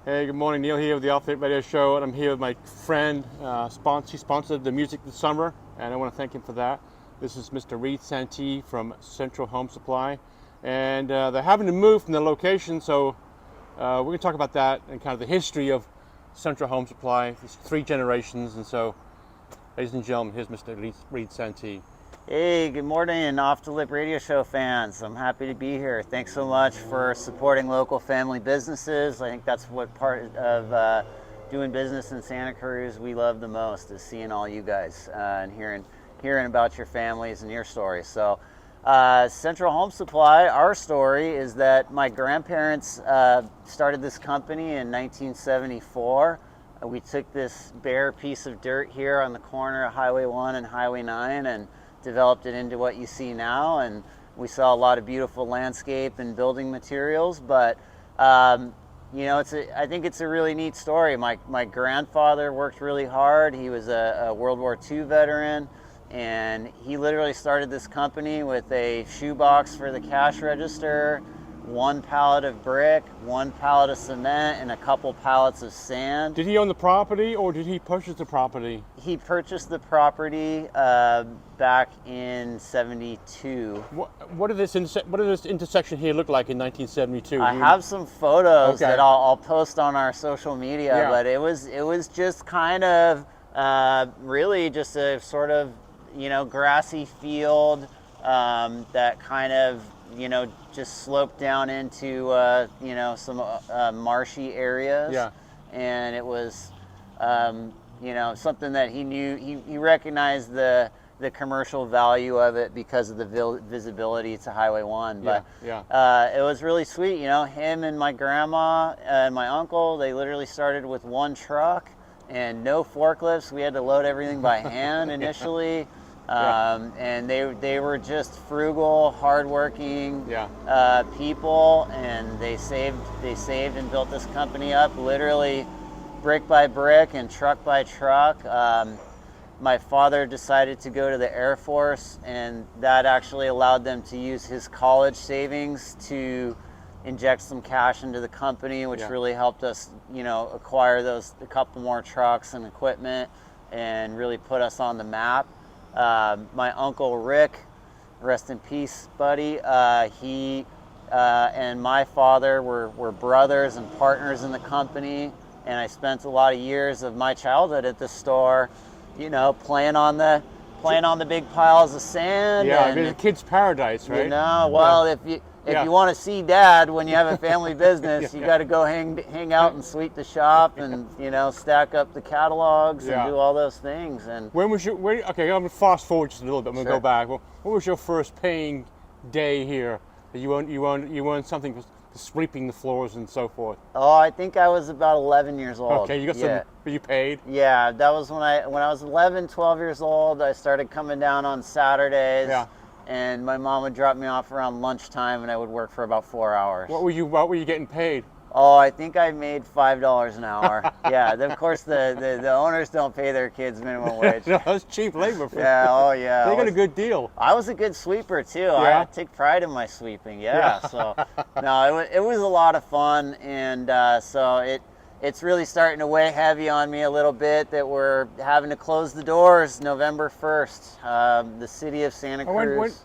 Hey, good morning. Neil here with the Outfit Radio Show, and I'm here with my friend. He sponsored the music this summer, and I want to thank him for that. This is Mr. Reed Santee from Central Home Supply, and they're having to move from the location, so we're going to talk about that and kind of the history of Central Home Supply. It's 3 generations, and so, ladies and gentlemen, here's Mr. Reed Santee. Hey, good morning, Off the Lip Radio Show fans. I'm happy to be here. Thanks so much for supporting local family businesses. I think that's what part of doing business in Santa Cruz we love the most, is seeing all you guys and hearing about your families and your stories. So, Central Home Supply, our story is that my grandparents started this company in 1974. We took this bare piece of dirt here on the corner of Highway 1 and Highway 9 and developed it into what you see now, and we saw a lot of beautiful landscape and building materials. But you know, I think it's a really neat story. My grandfather worked really hard. He was a World War II veteran, and he literally started this company with a shoebox for the cash register, 1 pallet of brick, 1 pallet of cement, and a couple pallets of sand. Did he own the property, or did he purchase the property? He purchased the property back in '72. What did this intersection here look like in 1972? I have some photos Okay. that I'll post on our social media, Yeah. but it was just kind of really just a sort of, you know, grassy field that kind of, you know, just sloped down into you know, some marshy areas. Yeah. And it was you know, something that he knew, he recognized the commercial value of it because of the visibility to Highway 1. But Yeah. it was really sweet. You know, him and my grandma and my uncle, they literally started with 1 truck and no forklifts. We had to load everything by hand initially. And they were just frugal, hardworking people, and they saved and built this company up literally brick by brick and truck by truck. My father decided to go to the Air Force, and that actually allowed them to use his college savings to inject some cash into the company, which really helped us, you know, acquire a couple more trucks and equipment and really put us on the map. My uncle Rick, rest in peace, buddy, he and my father were brothers and partners in the company, and I spent a lot of years of my childhood at the store, you know, playing on the big piles of sand. Yeah, and, it's a kid's paradise, right? You know, well, if you want to see Dad when you have a family business, you got to go hang out and sweep the shop and, you know, stack up the catalogs and do all those things. And okay, I'm gonna fast forward just a little bit. I'm gonna Sure. go back. Well, what was your first paying day here? You earned something for sweeping the floors and so forth. Oh, I think I was about 11 years old. Okay, you got some. But you paid. Yeah, that was when I was 11, 12 years old. I started coming down on Saturdays. Yeah. And my mom would drop me off around lunchtime, and I would work for about 4 hours. What were you getting paid? Oh, I think I made $5 an hour. Yeah, of course the owners don't pay their kids minimum wage. No, that's cheap labor. Yeah, oh yeah. They got a good deal. I was a good sweeper too. Yeah? I take pride in my sweeping. Yeah. So no, it was a lot of fun, and so it's really starting to weigh heavy on me a little bit that we're having to close the doors November 1st. The city of Santa Cruz.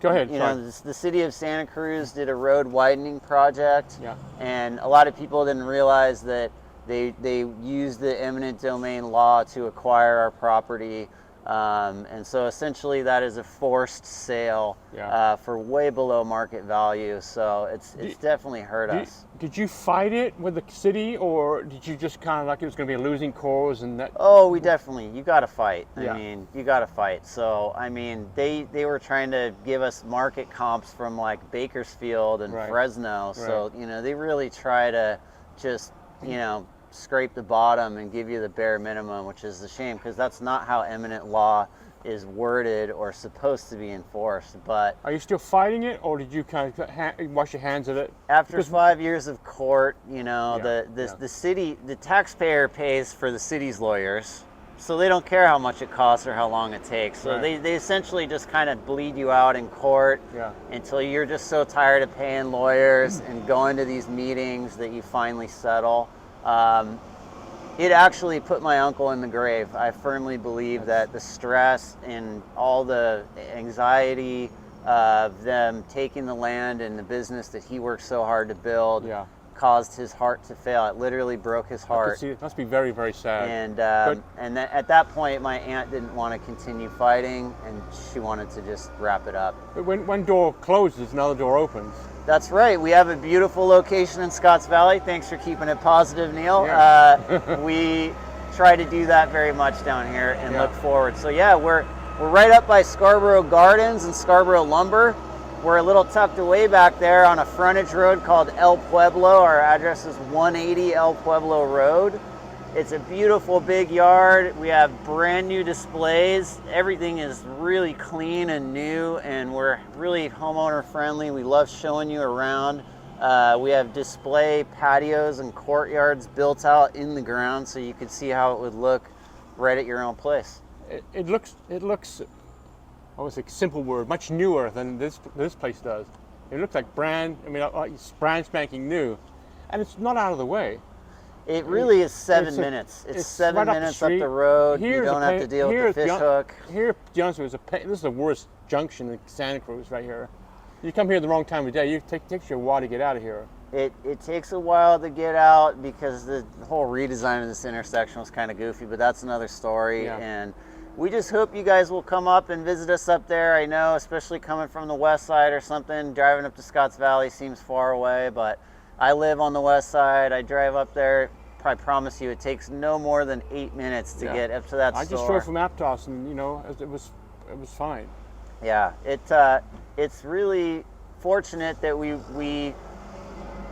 Go ahead. You sorry. know, the city of Santa Cruz did a road widening project, Yeah. and a lot of people didn't realize that they used the eminent domain law to acquire our property, and so essentially that is a forced sale for way below market value. So it's definitely hurt us. Did you fight it with the city, or did you just kind of like it was going to be a losing cause and that? Oh, you got to fight. Yeah. I mean, you got to fight. So, I mean, they were trying to give us market comps from like Bakersfield and Fresno. So, you know, they really try to just, you know, scrape the bottom and give you the bare minimum, which is a shame because that's not how eminent law is worded or supposed to be enforced. But are you still fighting it, or did you kind of wash your hands of it? After 5 years of court, you know, the city, the taxpayer pays for the city's lawyers, So they don't care how much it costs or how long it takes. So Right. they essentially just kind of bleed you out in court Yeah. until you're just so tired of paying lawyers and going to these meetings that you finally settle. It actually put my uncle in the grave. I firmly believe that the stress and all the anxiety of them taking the land and the business that he worked so hard to build Yeah. caused his heart to fail. It literally broke his I could heart. see it must be very, very sad. And at that point, my aunt didn't want to continue fighting, and she wanted to just wrap it up. But when one door closes, another door opens. That's right. We have a beautiful location in Scotts Valley. Thanks for keeping it positive, Neil. Yeah. We try to do that very much down here and Yeah. look forward. So yeah, we're right up by Scarborough Gardens and Scarborough Lumber. We're a little tucked away back there on a frontage road called El Pueblo. Our address is 180 El Pueblo Road. It's a beautiful big yard. We have brand new displays. Everything is really clean and new, and we're really homeowner friendly. We love showing you around. We have display patios and courtyards built out in the ground so you can see how it would look right at your own place. It looks, I was a simple word, much newer than this place does. It looks like brand spanking new, and it's not out of the way. It really is 7 It's minutes. It's right 7 up the minutes up street. the road. You Here's don't have to deal with the fish hook. Here, to be honest with you, this is the worst junction in Santa Cruz right here. You come here at the wrong time of day, it takes you a while to get out of here. It takes a while to get out because the whole redesign of this intersection was kind of goofy, but that's another story. Yeah. And we just hope you guys will come up and visit us up there. I know, especially coming from the west side or something, driving up to Scotts Valley seems far away, but I live on the west side. I drive up there. I promise you, it takes no more than 8 minutes to get up to that store. I just drove from Aptos, and it was fine. Yeah, it's really fortunate that we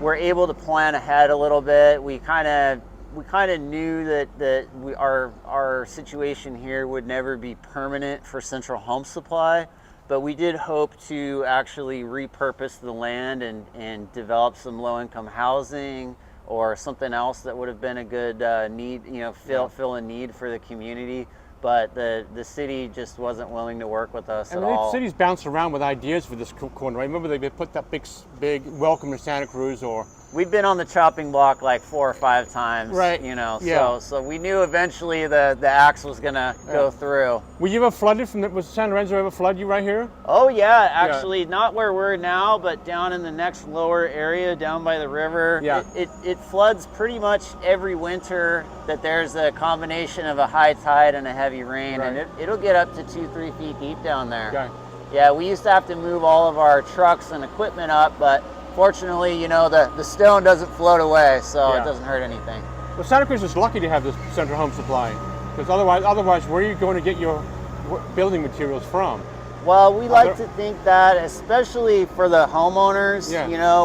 were able to plan ahead a little bit. We kind of knew that our situation here would never be permanent for Central Home Supply, but we did hope to actually repurpose the land and develop some low-income housing or something else that would have been a good need, fill a need for the community. But the city just wasn't willing to work with us at all. The city's bounced around with ideas for this corner, right? Remember they put that big welcome to Santa Cruz, or we've been on the chopping block like 4 or 5 times, right? So we knew eventually the axe was gonna go through. Were you ever flooded was San Lorenzo ever flood you right here? Oh yeah, actually not where we're now, but down in the next lower area down by the river. Yeah. It floods pretty much every winter that there's a combination of a high tide and a heavy rain, Right. and it'll get up to 2-3 feet deep down there. Okay. Yeah, we used to have to move all of our trucks and equipment up, but fortunately, the stone doesn't float away, so it doesn't hurt anything. Well, Santa Cruz is lucky to have this Central Home Supply, because otherwise, where are you going to get your building materials from? Well, we like to think that, especially for the homeowners,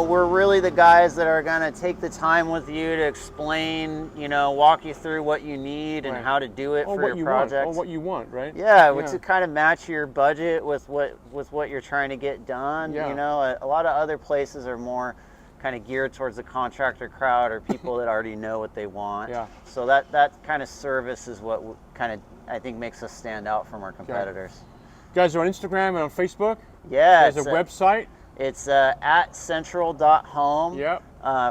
we're really the guys that are going to take the time with you to explain, walk you through what you need and how to do it for your project. Or what you want, right? Yeah, to kind of match your budget with what you're trying to get done. Yeah. A lot of other places are more kind of geared towards the contractor crowd or people that already know what they want. Yeah. So that kind of service is what kind of, I think, makes us stand out from our competitors. You guys are on Instagram and on Facebook? Yeah. There's a website? It's at central.home. Yep.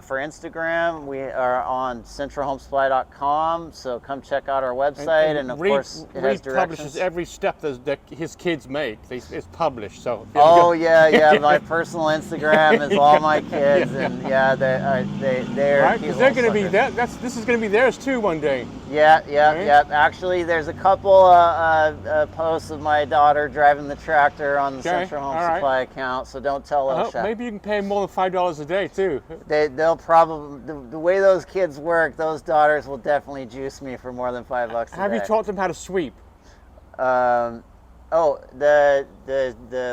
For Instagram, we are on centralhomesupply.com, so come check out our website, and of course it has directions. Publishes every step that his kids make. It's published, so. Oh yeah. My personal Instagram is all my kids, and they're right, because they're going to be this is going to be theirs too one day. Yeah. Actually, there's a couple posts of my daughter driving the tractor on the Central Home Supply account, so don't tell Osha. Maybe you can pay more than $5 a day too. They'll probably, the way those kids work, those daughters will definitely juice me for more than $5 a day. Have you taught them how to sweep? The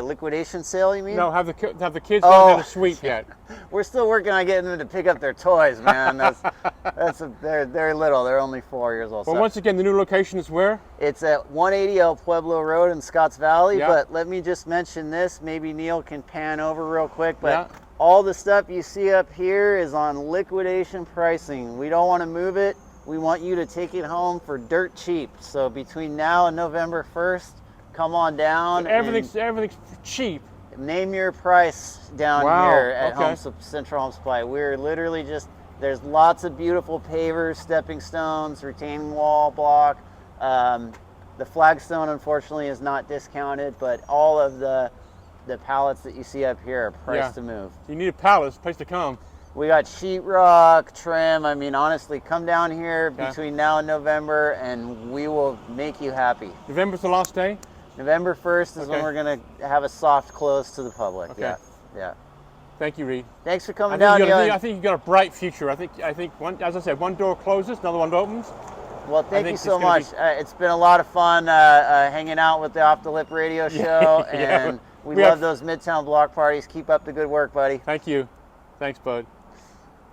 liquidation sale, you mean? No, have the kids learn how to sweep yet? We're still working on getting them to pick up their toys, man. They're little. They're only 4 years old. Well, once again, the new location is where? It's at 180 El Pueblo Road in Scotts Valley. Yeah. But let me just mention this. Maybe Neil can pan over real quick. But Yeah. all the stuff you see up here is on liquidation pricing. We don't want to move it. we want you to take it home for dirt cheap. So between now and November 1st, come on down. Everything's cheap. Name your price down Wow, here at okay. Central Home Supply. We're literally just, there's lots of beautiful pavers, stepping stones, retaining wall block. The flagstone, unfortunately, is not discounted, but all of the pallets that you see up here are priced to move. You need a pallet, it's a place to come. We got sheetrock, trim. I mean, honestly, come down here between now and November, and we will make you happy. November's the last day? November 1st is when we're going to have a soft close to the public. Okay. Yeah. Thank you, Reed. Thanks for coming down. I think you've got a bright future. I think one, as I said, one door closes, another one opens. Well, thank you so much. It's been a lot of fun hanging out with the Off the Lip radio show, and we love those Midtown block parties. Keep up the good work, buddy. Thank you. Thanks, bud.